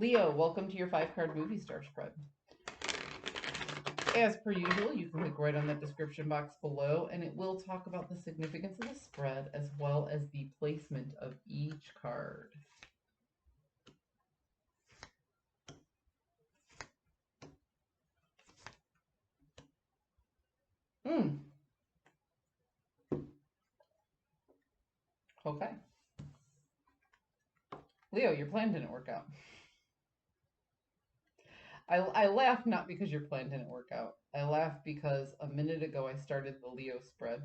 Leo, welcome to your 5 card movie star spread. As per usual, you can click right on that description box below, and it will talk about the significance of the spread as well as the placement of each card. Okay. Leo, your plan didn't work out. I laugh not because your plan didn't work out. I laugh because a minute ago I started the Leo spread,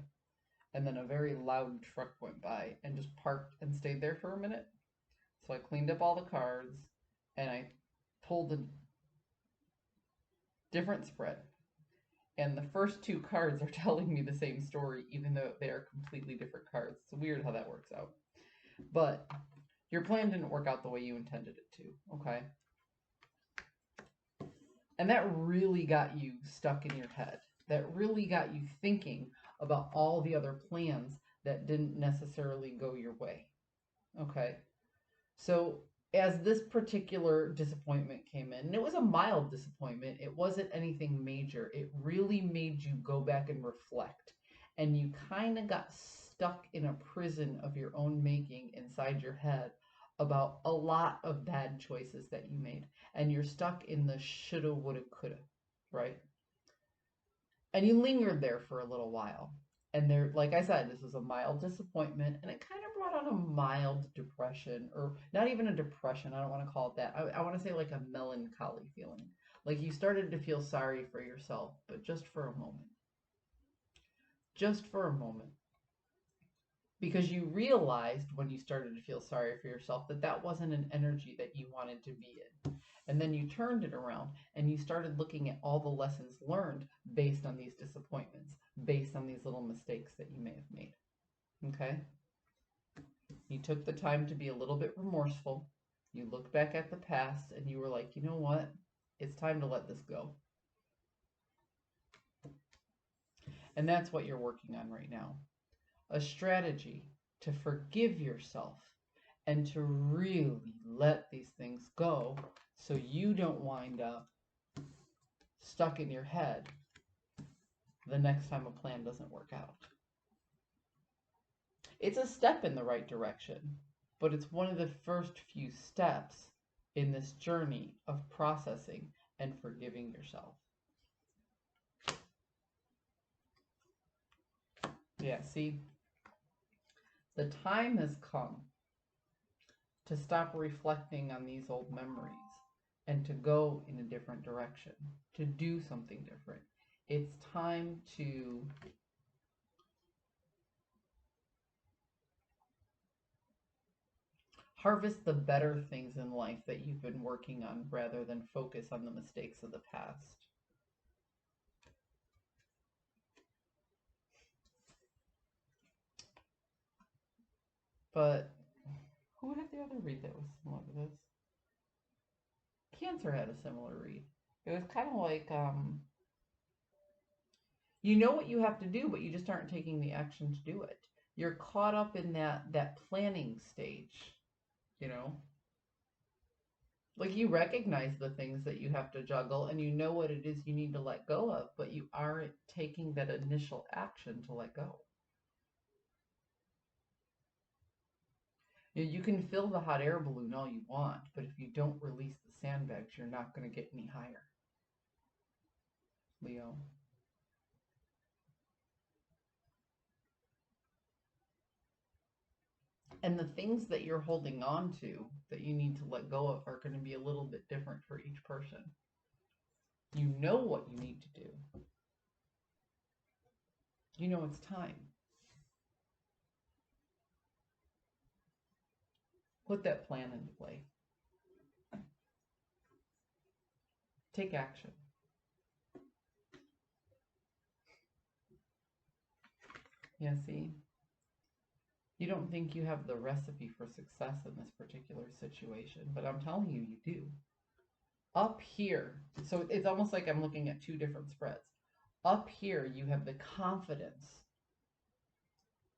and then a very loud truck went by and just parked and stayed there for a minute. So I cleaned up all the cards, and I pulled a different spread. And the first 2 cards are telling me the same story, even though they are completely different cards. It's weird how that works out. But your plan didn't work out the way you intended it to, okay? And that really got you stuck in your head. That really got you thinking about all the other plans that didn't necessarily go your way, okay? So as this particular disappointment came in, and it was a mild disappointment, it wasn't anything major. It really made you go back and reflect. And you kind of got stuck in a prison of your own making inside your head about a lot of bad choices that you made. And you're stuck in the shoulda, woulda, coulda, right? And you lingered there for a little while. And there, like I said, this was a mild disappointment, and it kind of brought on a mild depression, or not even a depression. I don't want to call it that. I want to say like a melancholy feeling. Like you started to feel sorry for yourself, but just for a moment. Just for a moment. Because you realized when you started to feel sorry for yourself that that wasn't an energy that you wanted to be in. And then you turned it around and you started looking at all the lessons learned based on these disappointments, based on these little mistakes that you may have made. Okay? You took the time to be a little bit remorseful. You looked back at the past and you were like, you know what? It's time to let this go. And that's what you're working on right now. A strategy to forgive yourself and to really let these things go so you don't wind up stuck in your head the next time a plan doesn't work out. It's a step in the right direction, but it's one of the first few steps in this journey of processing and forgiving yourself. Yeah, see, the time has come to stop reflecting on these old memories and to go in a different direction, to do something different. It's time to harvest the better things in life that you've been working on rather than focus on the mistakes of the past. But who had the other read that was similar to this? Cancer had a similar read. It was kind of like, you know what you have to do, but you just aren't taking the action to do it. You're caught up in that planning stage, you know? Like you recognize the things that you have to juggle and you know what it is you need to let go of, but you aren't taking that initial action to let go. You can fill the hot air balloon all you want, but if you don't release the sandbags, you're not going to get any higher. Leo. And the things that you're holding on to that you need to let go of are going to be a little bit different for each person. You know what you need to do. You know it's time. Put that plan into play. Take action. Yeah, see? You don't think you have the recipe for success in this particular situation, but I'm telling you, you do. Up here, so it's almost like I'm looking at 2 different spreads. Up here, you have the confidence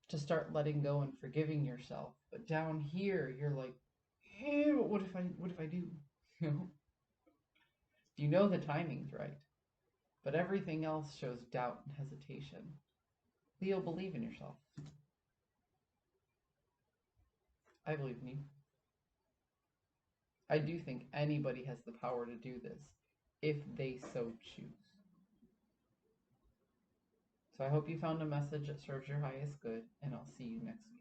to start letting go and forgiving yourself. But down here, you're like, what if I do? You know the timing's right, but everything else shows doubt and hesitation. Leo, believe in yourself. I believe in you. I do think anybody has the power to do this if they so choose. So I hope you found a message that serves your highest good, and I'll see you next week.